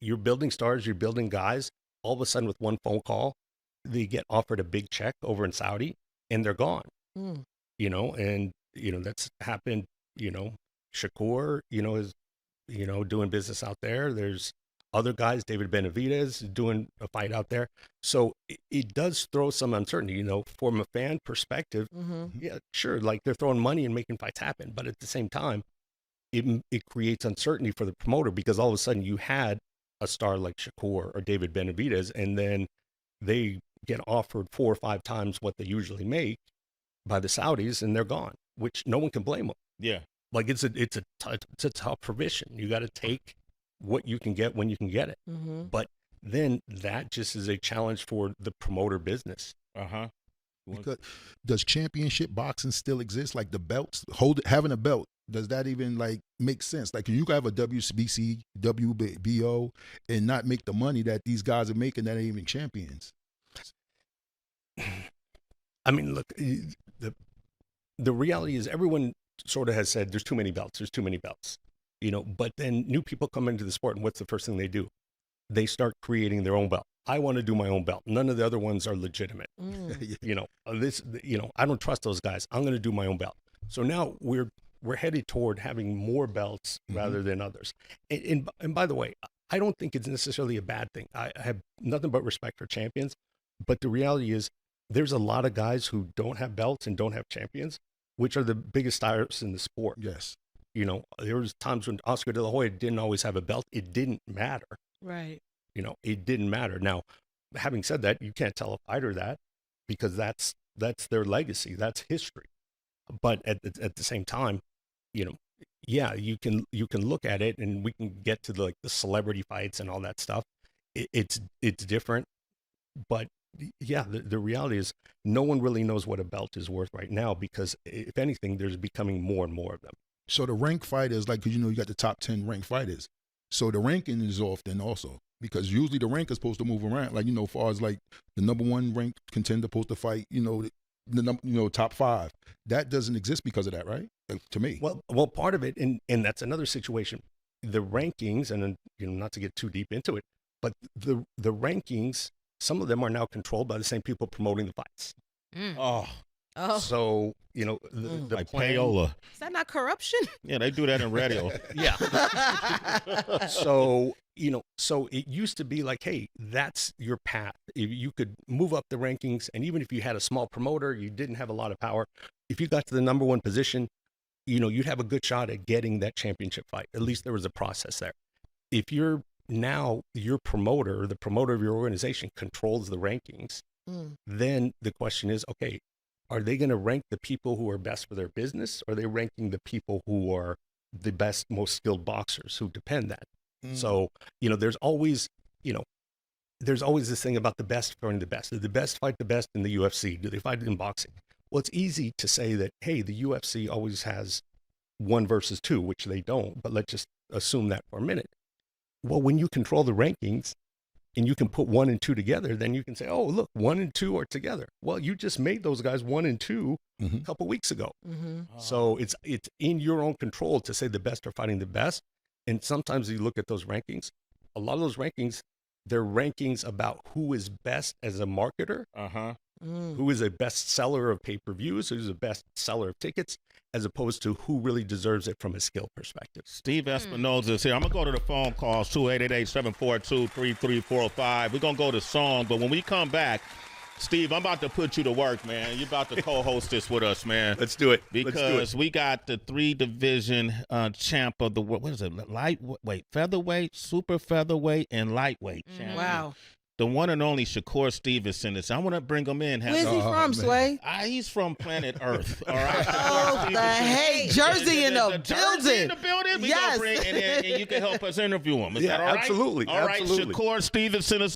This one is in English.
you're building stars, you're building guys. All of a sudden, with one phone call, they get offered a big check over in Saudi, and they're gone. Mm. And that's happened. Shakur, is doing business out there. There's other guys, David Benavidez, doing a fight out there. So it does throw some uncertainty, from a fan perspective. Mm-hmm. Yeah, sure. Like they're throwing money and making fights happen. But at the same time, it creates uncertainty for the promoter, because all of a sudden you had a star like Shakur or David Benavidez, and then they get offered 4 or 5 times what they usually make by the Saudis, and they're gone, which no one can blame them. Yeah. Like it's a tough provision. You got to take what you can get when you can get it. Mm-hmm. But then that just is a challenge for the promoter business. Uh-huh. Because does championship boxing still exist? Like the belts, having a belt, does that even like make sense? Like, can you have a WBC, WBO, and not make the money that these guys are making that ain't even champions? I mean, look, the reality is everyone sort of has said there's too many belts, but then new people come into the sport, and what's the first thing they do? They start creating their own belt. I want to do my own belt. None of the other ones are legitimate. I don't trust those guys. I'm going to do my own belt. So now we're headed toward having more belts rather than others. And by the way, I don't think it's necessarily a bad thing. I have nothing but respect for champions, but the reality is there's a lot of guys who don't have belts and don't have champions, which are the biggest stars in the sport. Yes. There was times when Oscar De La Hoya didn't always have a belt. It didn't matter. Right. It didn't matter. Now, having said that, you can't tell a fighter that, because that's their legacy. That's history. But at the same time, yeah, you can look at it, and we can get to the celebrity fights and all that stuff. It's different, but yeah, the reality is no one really knows what a belt is worth right now, because if anything, there's becoming more and more of them. So the ranked fighters, like, 'cause you got the top 10 ranked fighters. So the ranking is off then also, because usually the rank is supposed to move around. Like, as far as like the number 1 ranked contender supposed to fight, the top 5. That doesn't exist because of that, right? Like, to me. Well, part of it, and that's another situation. The rankings, and not to get too deep into it, but the rankings, some of them are now controlled by the same people promoting the fights. Oh. So, the like plan, payola. Is that not corruption? Yeah, they do that in radio. Yeah. So it used to be like, hey, that's your path. If you could move up the rankings, and even if you had a small promoter, you didn't have a lot of power. If you got to the number 1 position, you'd have a good shot at getting that championship fight. At least there was a process there. If your promoter, the promoter of your organization, controls the rankings, then the question is, okay, are they going to rank the people who are best for their business, or are they ranking the people who are the best, most skilled boxers who depend that? So, there's always this thing about the best fighting the best. Do the best fight the best in the UFC? Do they fight in boxing? Well, it's easy to say that, hey, the UFC always has 1 versus 2, which they don't, but let's just assume that for a minute. Well, when you control the rankings and you can put 1 and 2 together, then you can say, oh, look, 1 and 2 are together. Well, you just made those guys 1 and 2 a couple weeks ago. So it's in your own control to say the best are fighting the best. And sometimes you look at those rankings, a lot of those rankings, they're rankings about who is best as a marketer, who is a best seller of pay-per-views, who's the best seller of tickets, as opposed to who really deserves it from a skill perspective. Steve Espinoza is here. I'm going to go to the phone calls, 288-742-3345. We're going to go to song, but when we come back, Steve, I'm about to put you to work, man. You're about to co-host this with us, man. Let's do it. Because we got the 3-division champ of the world. What is it? Featherweight, super featherweight, and lightweight champion. Wow. The one and only Shakur Stevenson. I want to bring him in. Where's he from, Sway? He's from planet Earth. All right. Oh, the hey, Jersey in the Jersey in building. the building. Yes. And you can help us interview him. Is that all right? Absolutely. All right, Absolutely. Shakur Stevenson is